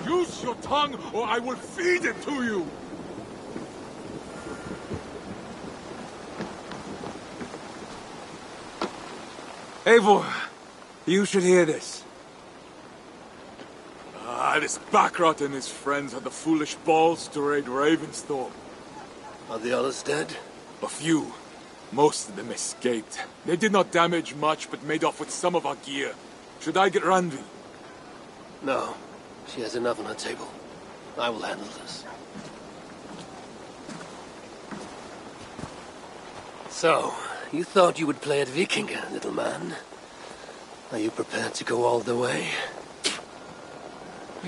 Use your tongue, or I will feed it to you! Eivor, you should hear this. This Backrot and his friends had the foolish balls to raid Ravensthorpe. Are the others dead? A few. Most of them escaped. They did not damage much, but made off with some of our gear. Should I get Randvi? No. She has enough on her table. I will handle this. So, you thought you would play at Vikinga, little man? Are you prepared to go all the way?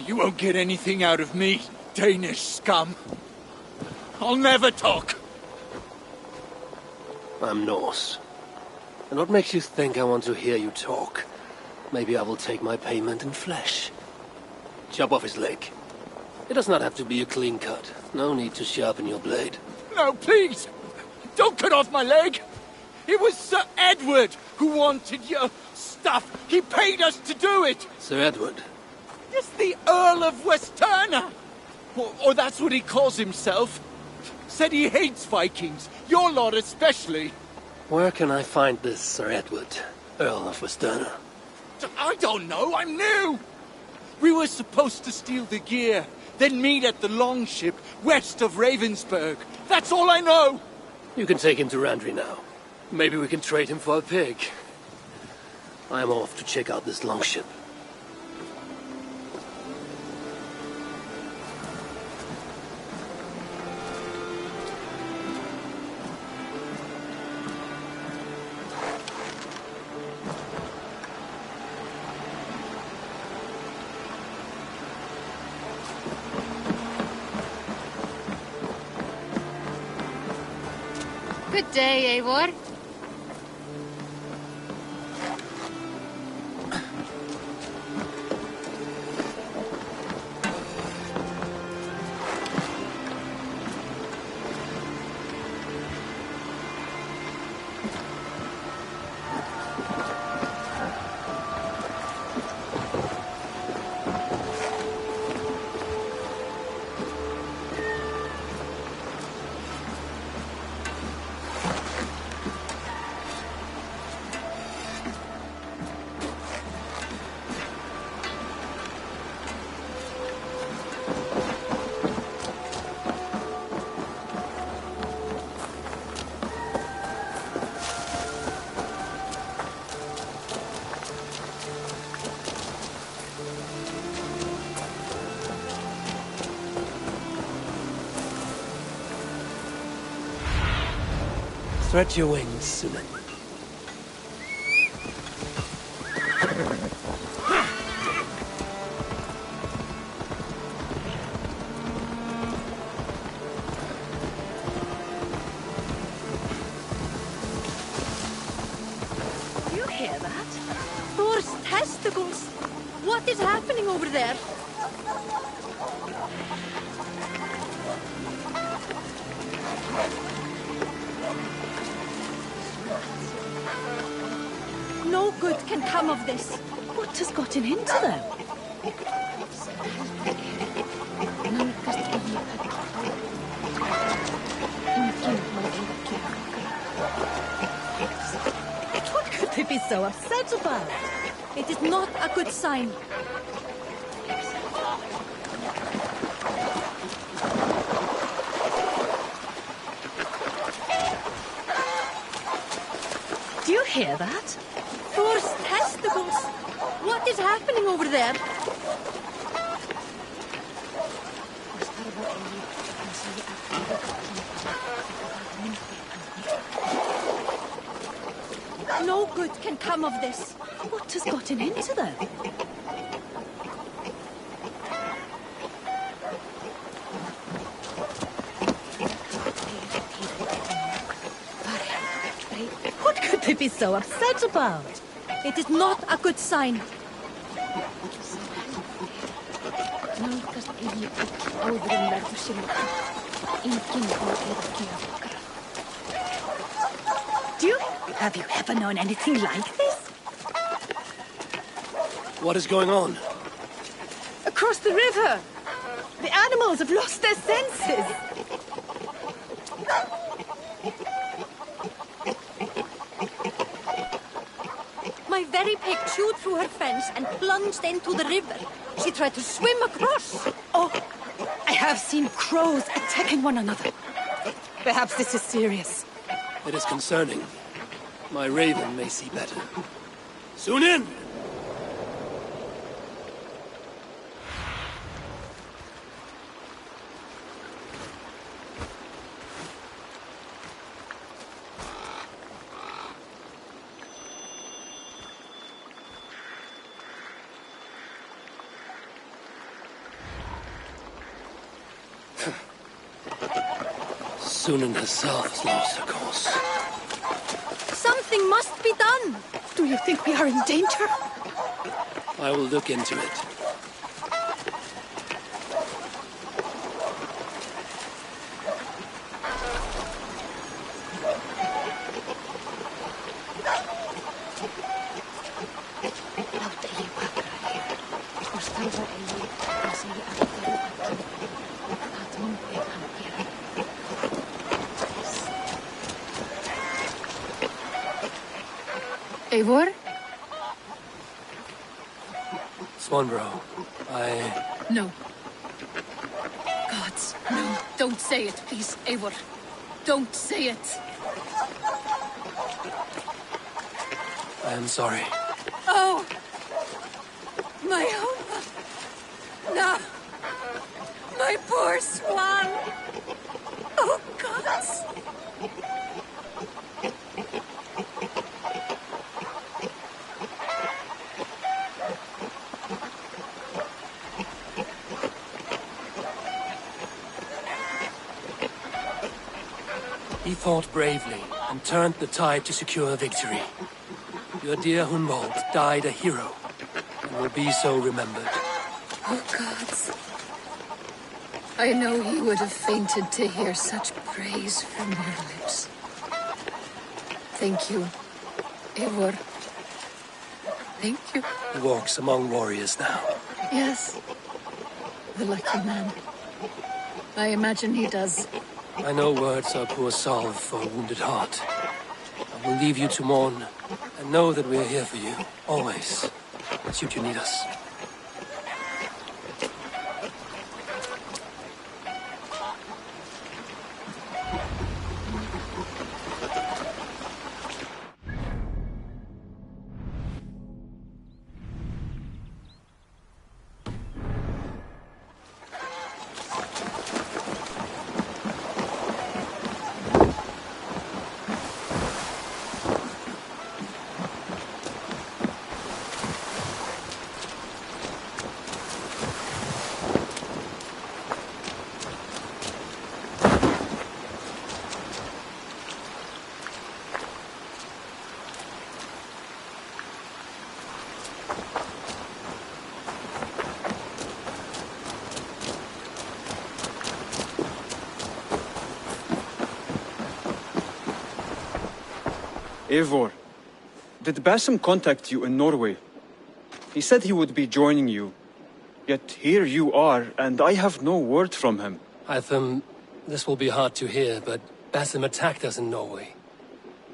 You won't get anything out of me, Danish scum. I'll never talk. I'm Norse. And what makes you think I want to hear you talk? Maybe I will take my payment in flesh. Chop off his leg. It does not have to be a clean cut. No need to sharpen your blade. No, please! Don't cut off my leg! It was Sir Edward who wanted your stuff. He paid us to do it! Sir Edward? Yes, the Earl of Westerna! Or that's what he calls himself. Said he hates Vikings, your lot especially. Where can I find this Sir Edward, Earl of Westerna? I don't know, I'm new! We were supposed to steal the gear, then meet at the longship west of Ravensburg. That's all I know! You can take him to Randvi now. Maybe we can trade him for a pig. I'm off to check out this longship. Good day, Eivor. Stretch your wings, Suman. You hear that? Thor's testicles! What is happening over there? No good can come of this. What has gotten into them? What could they be so upset about? It is not a good sign. Do you hear that? Thor's testicles! What is happening over there? No good can come of this. What has gotten into them? What could they be so upset about? It is not a good sign. Have you ever known anything like this? What is going on? A cry across the river. The animals have lost their senses. My very pig chewed through her fence and plunged into the river. She tried to swim across. Oh, I have seen crows attacking one another. Perhaps this is serious. It is concerning. My raven may see better. Soon in! Sunan herself has lost her course. Something must be done. Do you think we are in danger? I will look into it. Eivor? Swanborough, No. Gods, no. Don't say it, please, Eivor. Don't say it. I am sorry. Oh! My home. No! My poor swan! Oh, gods! He fought bravely and turned the tide to secure victory. Your dear Hunwald died a hero and will be so remembered. Oh, gods. I know he would have fainted to hear such praise from your lips. Thank you, Eivor. Thank you. He walks among warriors now. Yes. The lucky man. I imagine he does. I know words are poor salve for a wounded heart. I will leave you to mourn, and know that we are here for you, always, should you need us. Eivor, did Basim contact you in Norway? He said he would be joining you. Yet here you are, and I have no word from him. Hytham, this will be hard to hear, but Basim attacked us in Norway.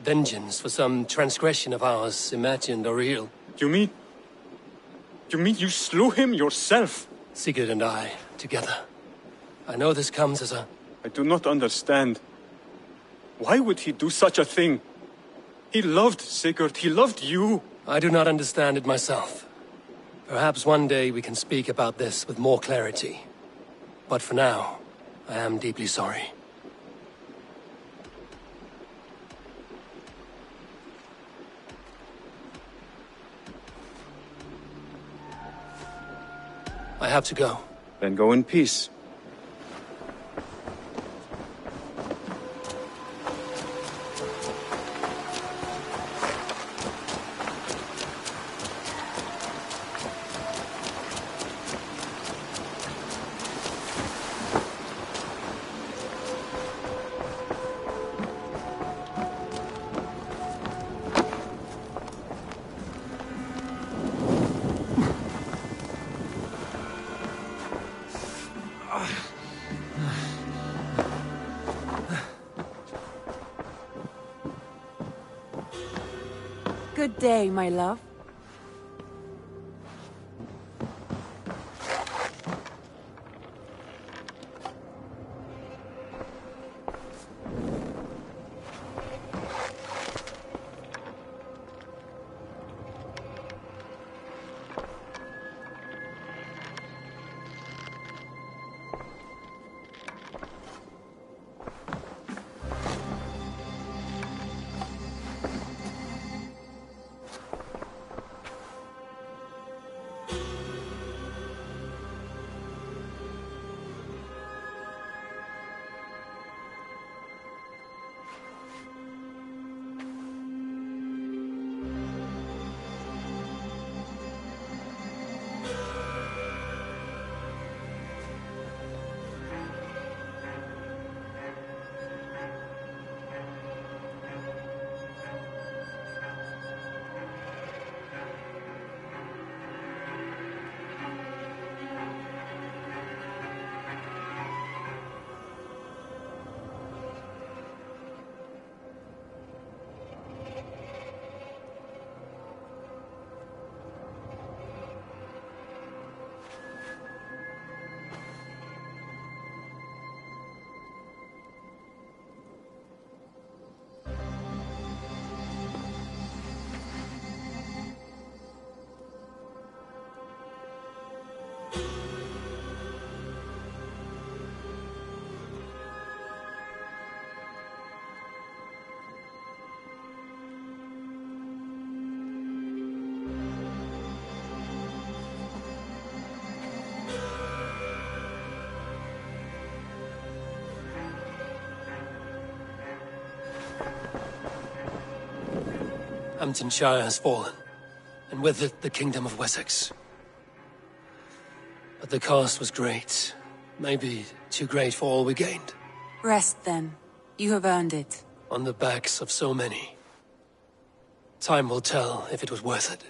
Vengeance for some transgression of ours, imagined or real. You mean you slew him yourself? Sigurd and I, together. I know this comes as a... I do not understand. Why would he do such a thing? He loved Sigurd, he loved you. I do not understand it myself. Perhaps one day we can speak about this with more clarity. But for now, I am deeply sorry. I have to go. Then go in peace. Good day, my love. Hamptonshire has fallen, and with it the Kingdom of Wessex. But the cost was great. Maybe too great for all we gained. Rest then. You have earned it. On the backs of so many. Time will tell if it was worth it.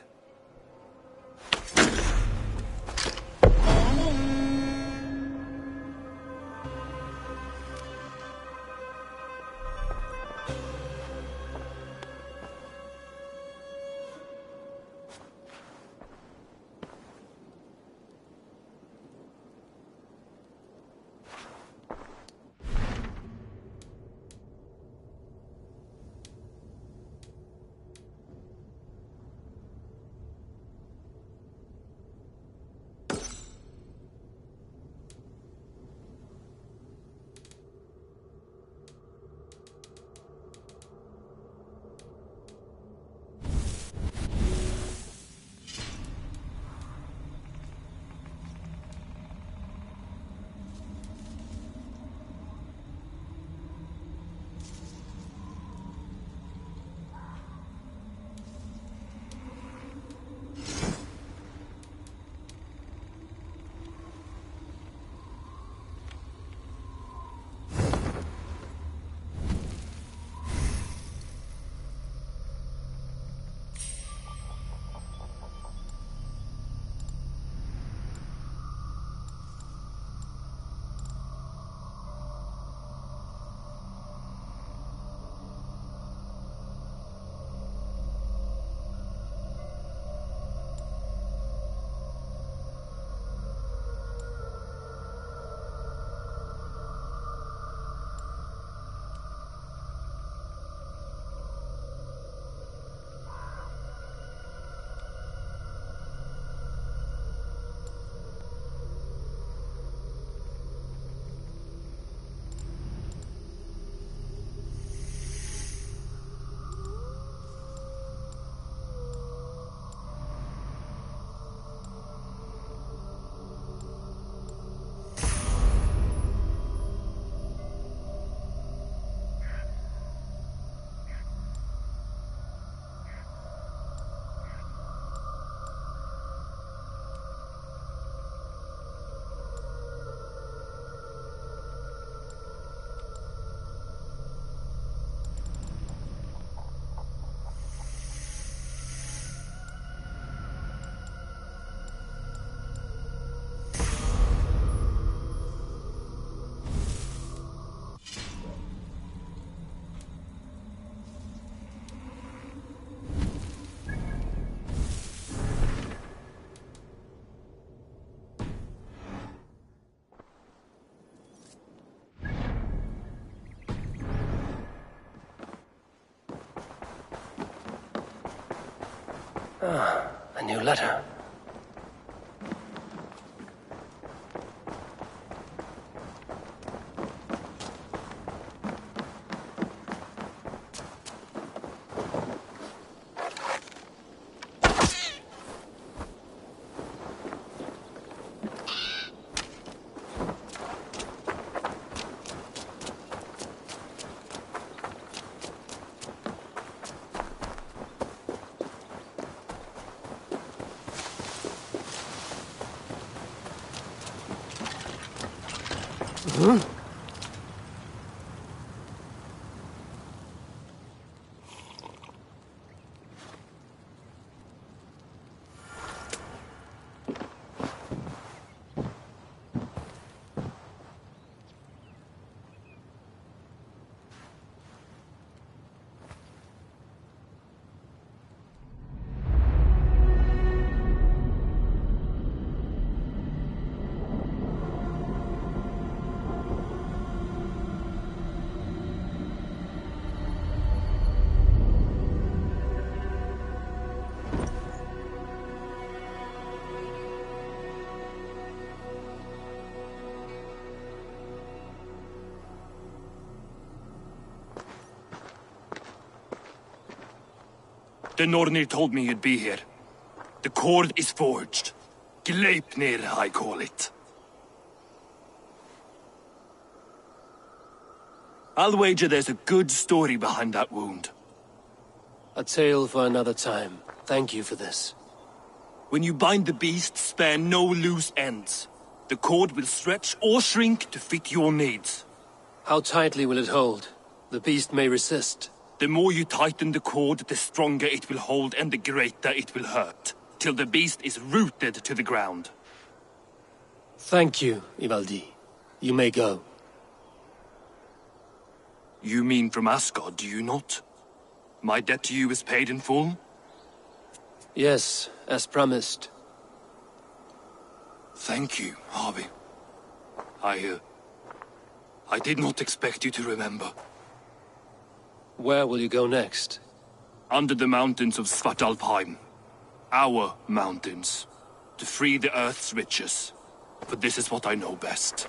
A new letter. Huh? The Nornir told me you'd be here. The cord is forged. Gleipnir, I call it. I'll wager there's a good story behind that wound. A tale for another time. Thank you for this. When you bind the beast, spare no loose ends. The cord will stretch or shrink to fit your needs. How tightly will it hold? The beast may resist. The more you tighten the cord, the stronger it will hold and the greater it will hurt, till the beast is rooted to the ground. Thank you, Ivaldi. You may go. You mean from Asgard, do you not? My debt to you is paid in full? Yes, as promised. Thank you, Harvey. I did not expect you to remember. Where will you go next? Under the mountains of Svartalfheim. Our mountains. To free the Earth's riches. For this is what I know best.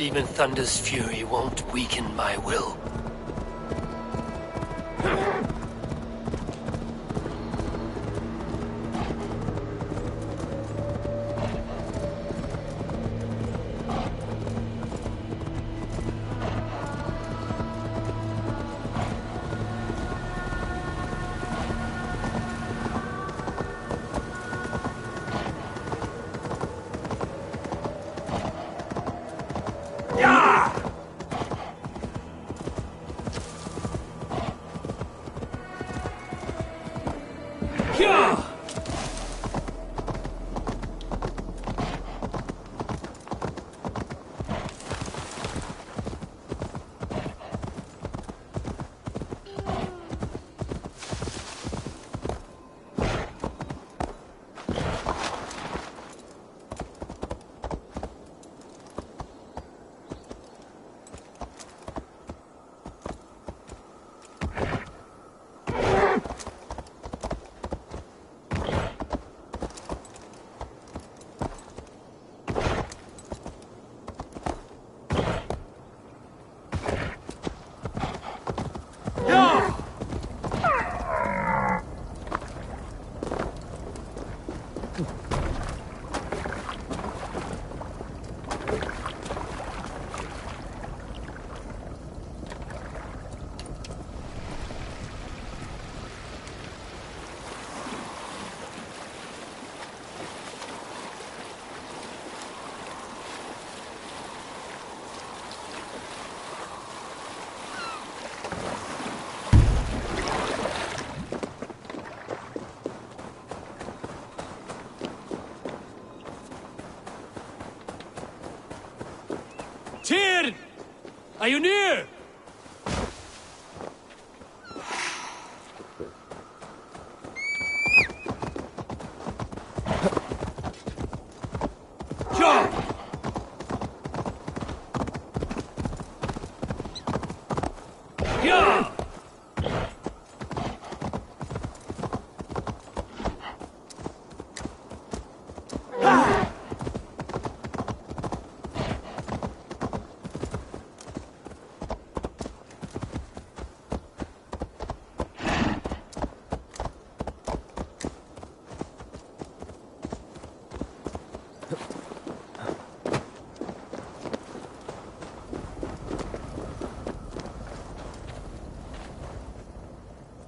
Even Thunder's fury won't weaken my will. Are you near?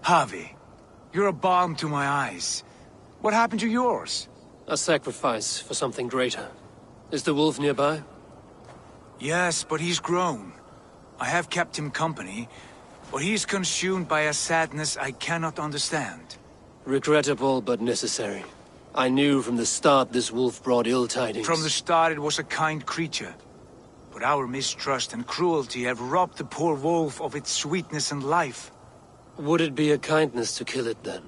Javi, you're a balm to my eyes. What happened to yours? A sacrifice for something greater. Is the wolf nearby? Yes, but he's grown. I have kept him company, but he's consumed by a sadness I cannot understand. Regrettable, but necessary. I knew from the start this wolf brought ill tidings. From the start it was a kind creature. But our mistrust and cruelty have robbed the poor wolf of its sweetness and life. Would it be a kindness to kill it, then?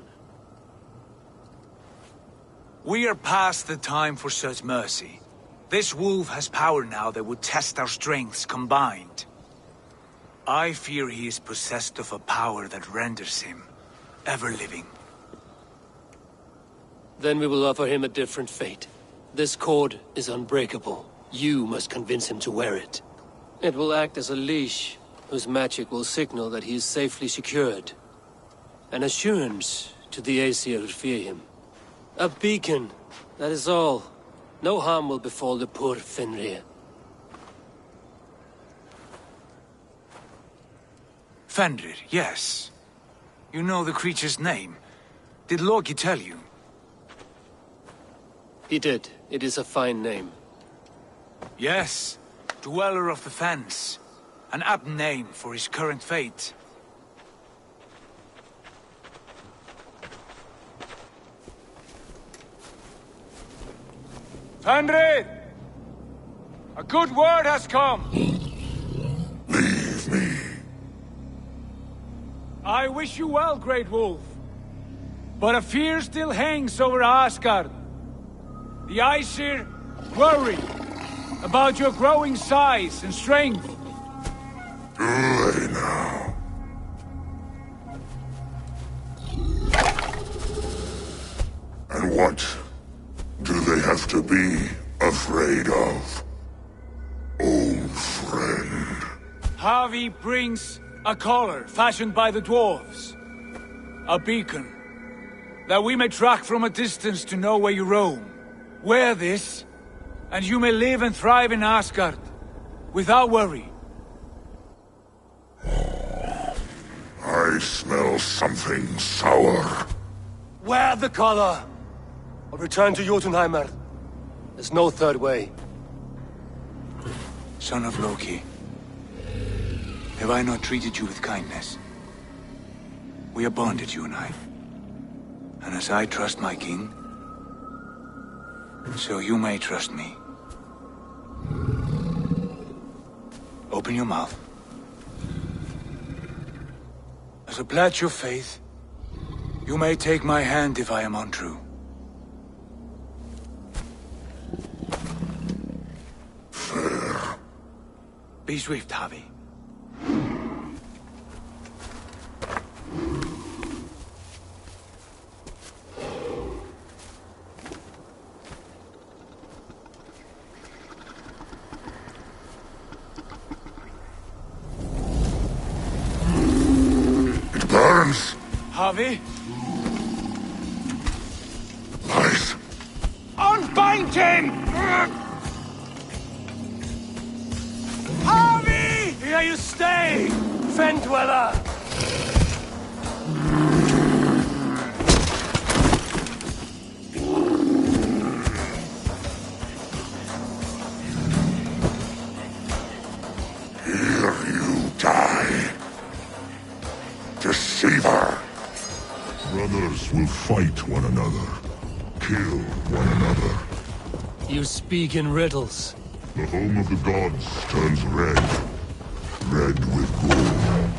We are past the time for such mercy. This wolf has power now that would test our strengths combined. I fear he is possessed of a power that renders him ever-living. Then we will offer him a different fate. This cord is unbreakable. You must convince him to wear it. It will act as a leash, whose magic will signal that he is safely secured. An assurance to the Aesir who fear him. A beacon, that is all. No harm will befall the poor Fenrir. Fenrir, yes. You know the creature's name. Did Loki tell you? He did. It is a fine name. Yes. Dweller of the Fens. An apt name for his current fate. Fenrir! A good word has come! Leave me. I wish you well, Great Wolf. But a fear still hangs over Asgard. The Aesir worry about your growing size and strength. Do they now? And what do they have to be afraid of? Old friend. Javi brings a collar fashioned by the dwarves. A beacon. That we may track from a distance to know where you roam. Wear this, and you may live and thrive in Asgard, without worry. I smell something sour. Wear the collar! Or return to Jotunheimer. There's no third way. Son of Loki, have I not treated you with kindness? We are bonded, you and I. And as I trust my king, so you may trust me. Open your mouth. As a pledge of faith, you may take my hand if I am untrue. Fair. Be swift, Javi. Burns. Javi? Lies. Unbind him! Javi! Here you stay, Fen Dweller! Here you die. Deceiver. Brothers will fight one another. Kill one another. You speak in riddles. The home of the gods turns red. red with gold.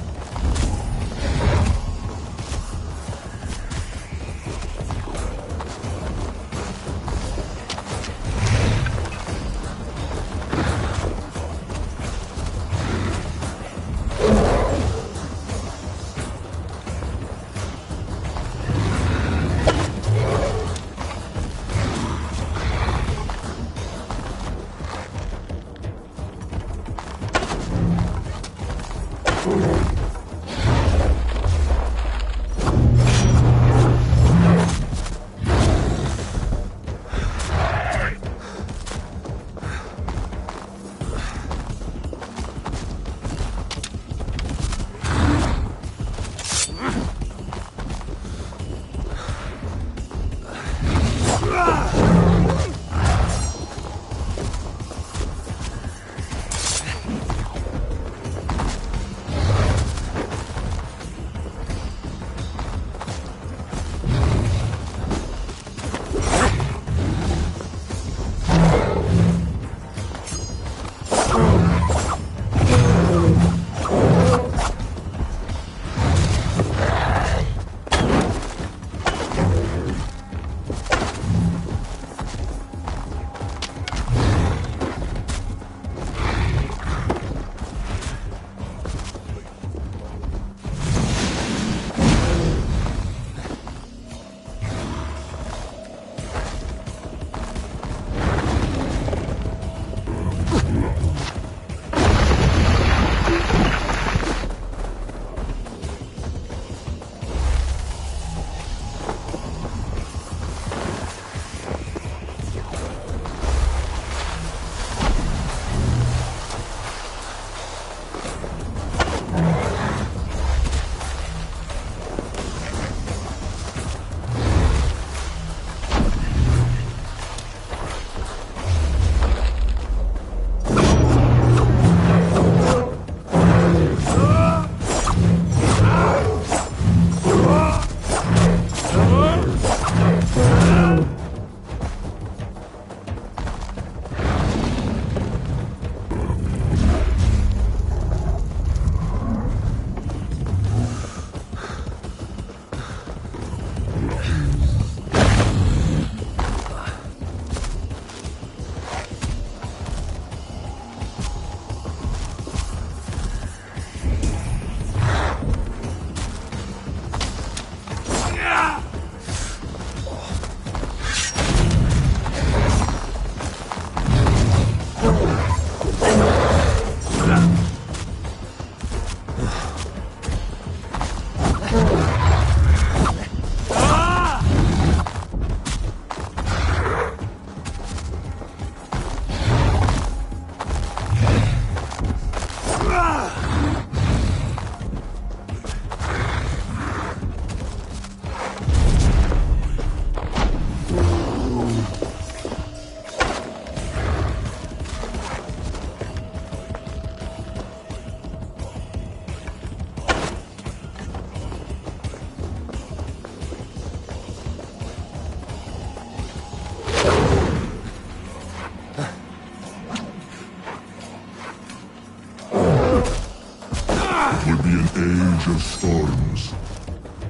Would be an age of storms,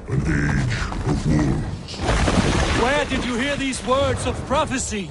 an age of wolves. Where did you hear these words of prophecy?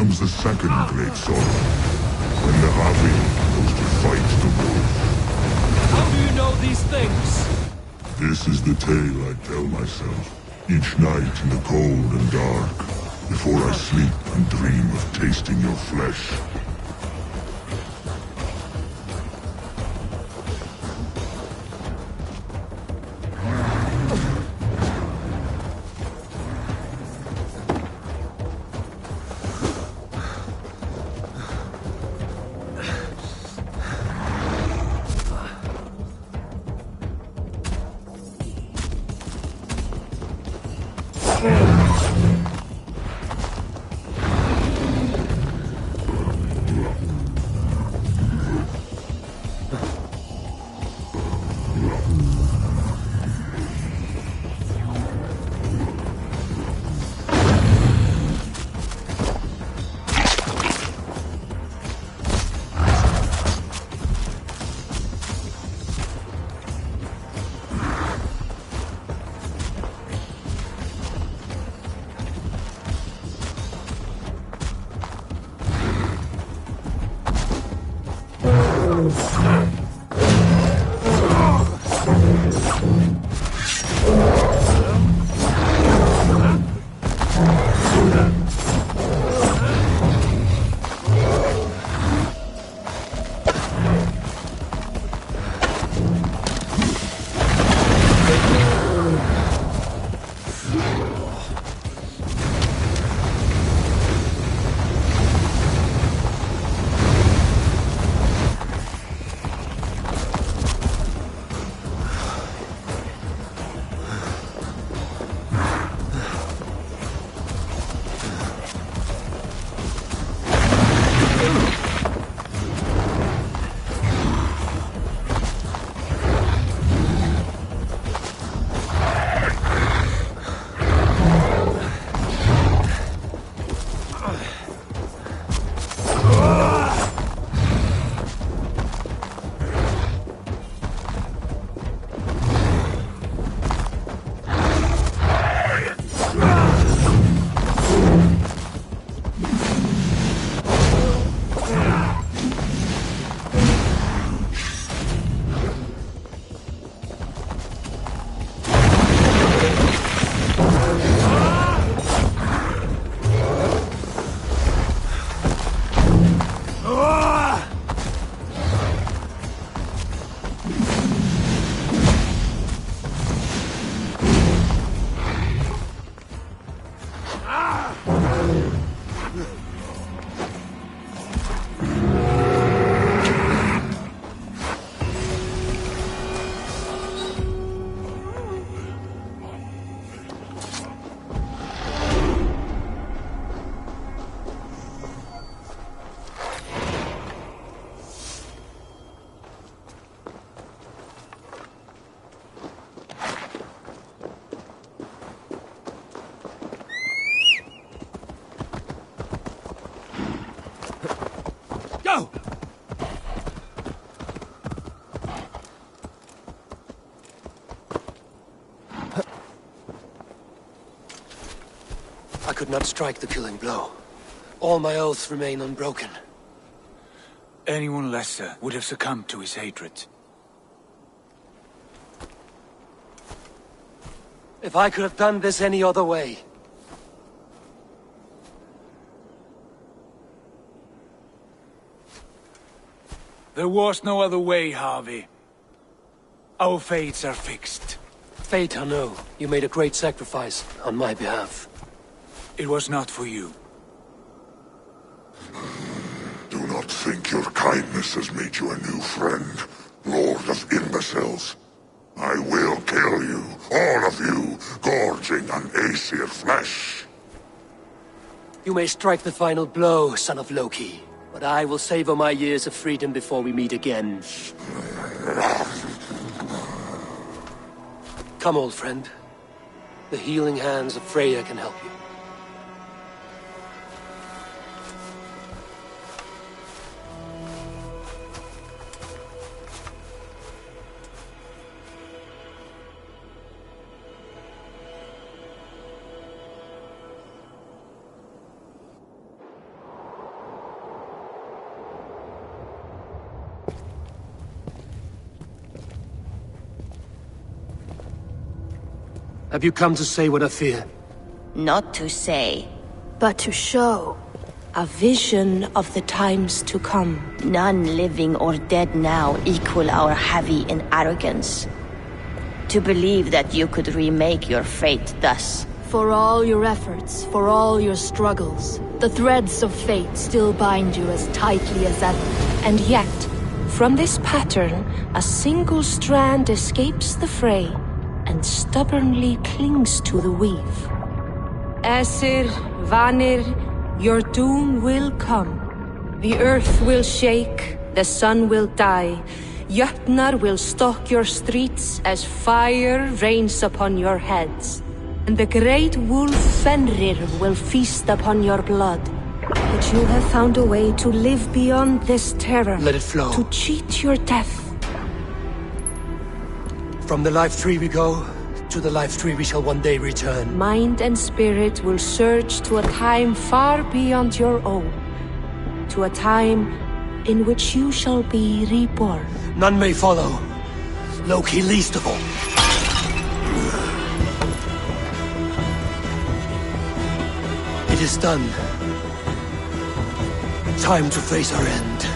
comes the second great sorrow, when the Havi goes to fight the wolf. How do you know these things? This is the tale I tell myself, each night in the cold and dark, before I sleep and dream of tasting your flesh. I could not strike the killing blow. All my oaths remain unbroken. Anyone lesser would have succumbed to his hatred. If I could have done this any other way. There was no other way, Harvey. Our fates are fixed. Fate, I know. You made a great sacrifice on my behalf. It was not for you. Do not think your kindness has made you a new friend, Lord of Imbeciles. I will kill you, all of you, gorging on Aesir flesh. You may strike the final blow, son of Loki, but I will savor my years of freedom before we meet again. Come, old friend. The healing hands of Freya can help you. Have you come to say what I fear? Not to say, but to show. A vision of the times to come. None living or dead now equal our heavy in arrogance. To believe that you could remake your fate thus. For all your efforts, for all your struggles, the threads of fate still bind you as tightly as ever. And yet, from this pattern, a single strand escapes the fray and stubbornly clings to the weave. Aesir, Vanir, your doom will come. The earth will shake, the sun will die. Jötnar will stalk your streets as fire rains upon your heads. And the great wolf Fenrir will feast upon your blood. But you have found a way to live beyond this terror. Let it flow. To cheat your death. From the life tree we go, to the life tree we shall one day return. Mind and spirit will surge to a time far beyond your own. To a time in which you shall be reborn. None may follow. Loki least of all. It is done. Time to face our end.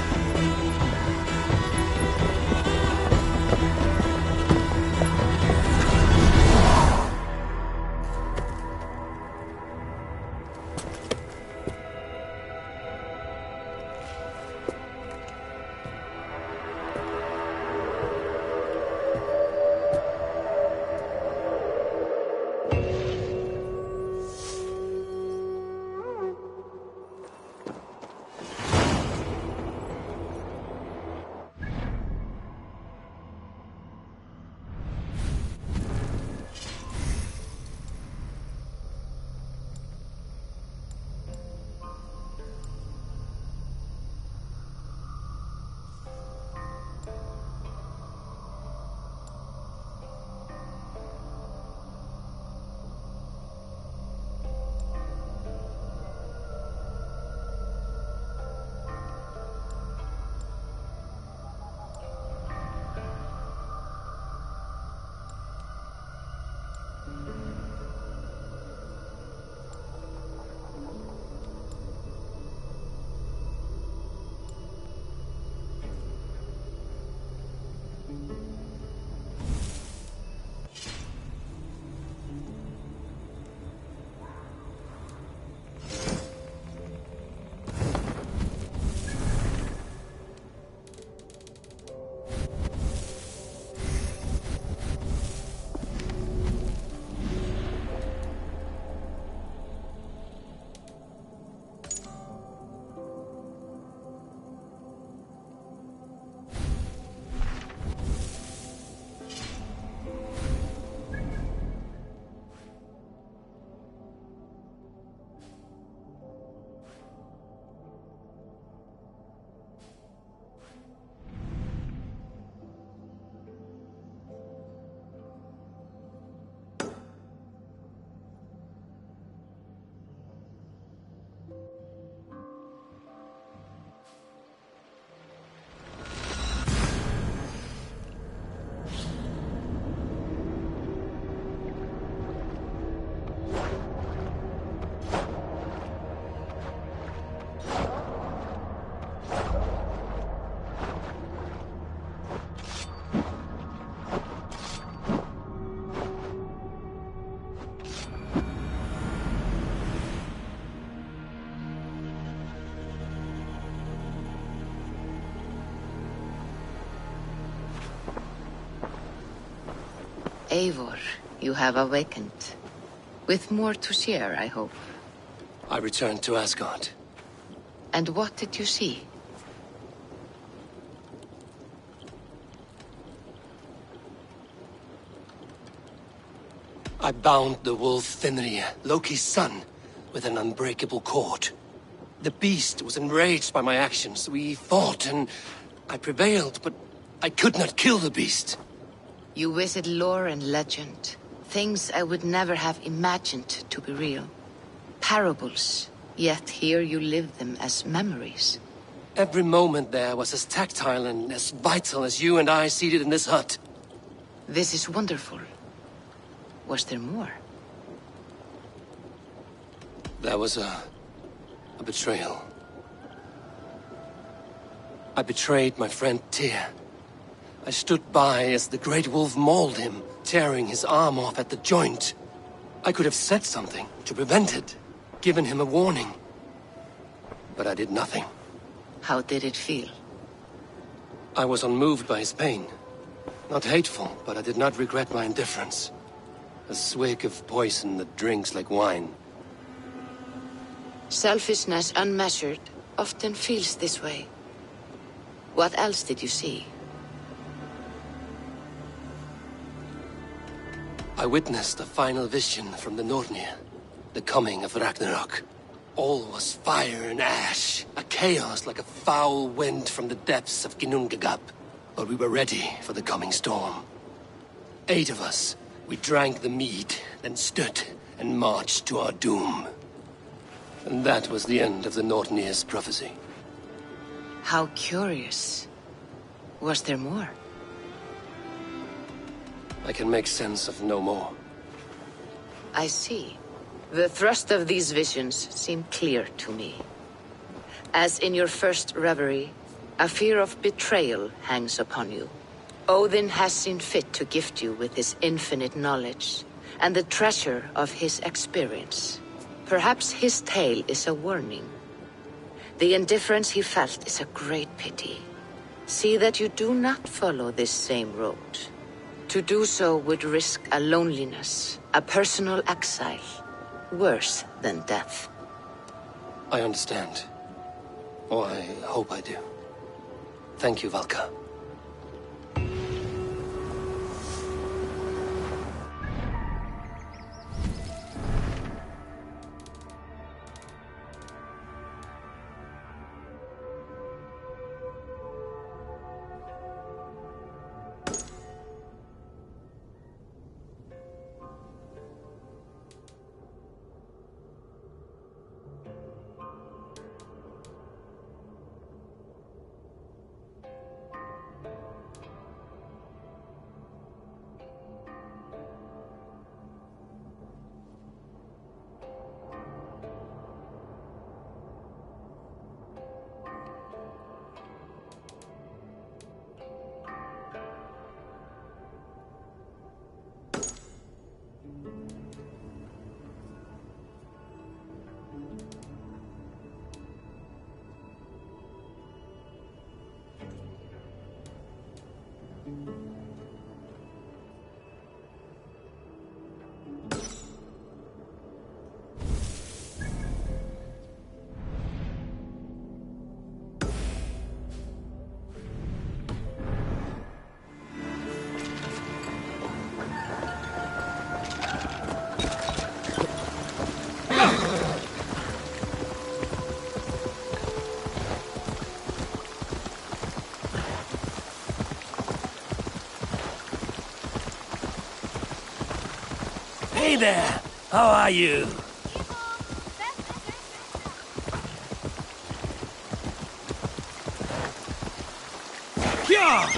Eivor, you have awakened. With more to share, I hope. I returned to Asgard. And what did you see? I bound the wolf Fenrir, Loki's son, with an unbreakable cord. The beast was enraged by my actions. We fought and I prevailed, but I could not kill the beast. You visit lore and legend. Things I would never have imagined to be real. Parables, yet here you live them as memories. Every moment there was as tactile and as vital as you and I seated in this hut. This is wonderful. Was there more? There was a betrayal. I betrayed my friend Tyr. I stood by as the Great Wolf mauled him, tearing his arm off at the joint. I could have said something to prevent it, given him a warning. But I did nothing. How did it feel? I was unmoved by his pain. Not hateful, but I did not regret my indifference. A swig of poison that drinks like wine. Selfishness unmeasured often feels this way. What else did you see? I witnessed a final vision from the Nornir, the coming of Ragnarok. All was fire and ash, a chaos like a foul wind from the depths of Ginnungagap. But we were ready for the coming storm. 8 of us, we drank the mead, then stood and marched to our doom. And that was the end of the Nornir's prophecy. How curious. Was there more? I can make sense of no more. I see. The thrust of these visions seem clear to me. As in your first reverie, a fear of betrayal hangs upon you. Odin has seen fit to gift you with his infinite knowledge, and the treasure of his experience. Perhaps his tale is a warning. The indifference he felt is a great pity. See that you do not follow this same road. To do so would risk a loneliness, a personal exile, worse than death. I understand. Or I hope I do. Thank you, Valka. Hey there! How are you? Yeah!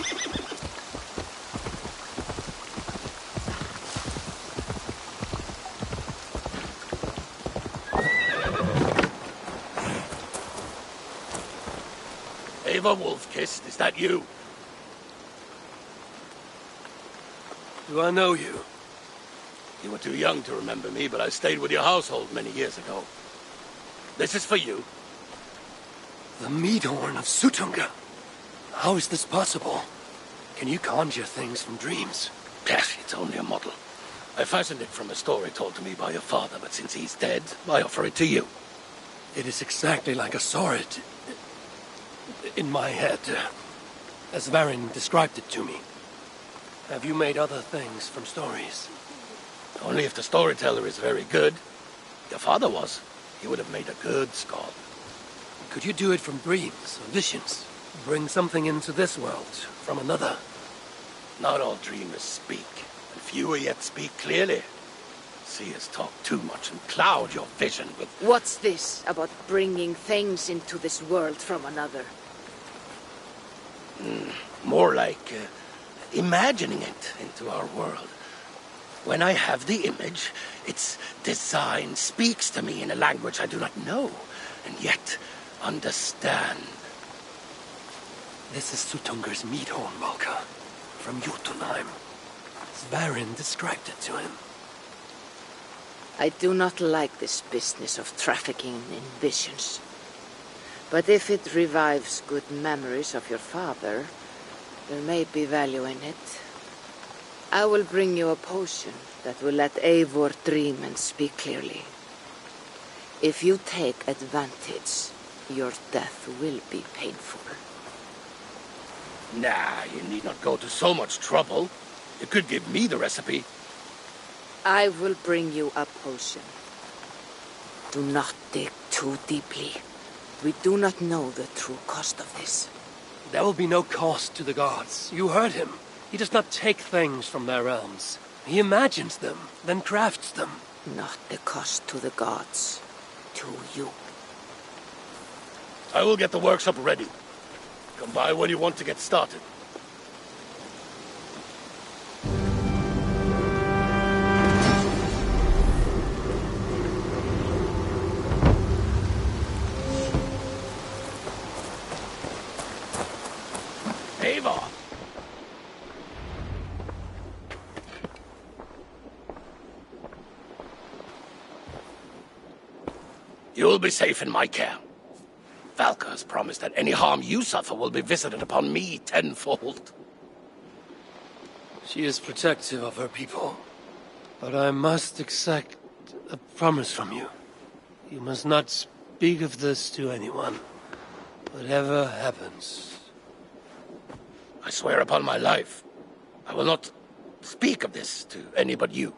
Ava Wolf-Kissed, is that you? Do I know you? You were too young to remember me, but I stayed with your household many years ago. This is for you. The Meadhorn of Sutunga. How is this possible? Can you conjure things from dreams? Yes, it's only a model. I fashioned it from a story told to me by your father, but since he's dead, I offer it to you. It is exactly like I saw it in my head, as Varin described it to me. Have you made other things from stories? Only if the storyteller is very good. Your father was. He would have made a good Scald. Could you do it from dreams or visions? Bring something into this world from another? Not all dreamers speak, and fewer yet speak clearly. Seers talk too much and cloud your vision with... What's this about bringing things into this world from another? More like imagining it into our world. When I have the image, its design speaks to me in a language I do not know, and yet understand. This is Sutunger's meat horn, Valka, from Jotunheim. Svarin described it to him. I do not like this business of trafficking in visions. But if it revives good memories of your father, there may be value in it. I will bring you a potion that will let Eivor dream and speak clearly. If you take advantage, your death will be painful. Nah, you need not go to so much trouble. You could give me the recipe. I will bring you a potion. Do not dig too deeply. We do not know the true cost of this. There will be no cost to the gods. You heard him. He does not take things from their realms. He imagines them, then crafts them. Not the cost to the gods. To you. I will get the workshop ready. Come by when you want to get started. Eivor! You'll be safe in my care. Valka has promised that any harm you suffer will be visited upon me tenfold. She is protective of her people. But I must exact a promise from you. You must not speak of this to anyone. Whatever happens. I swear upon my life, I will not speak of this to any but you.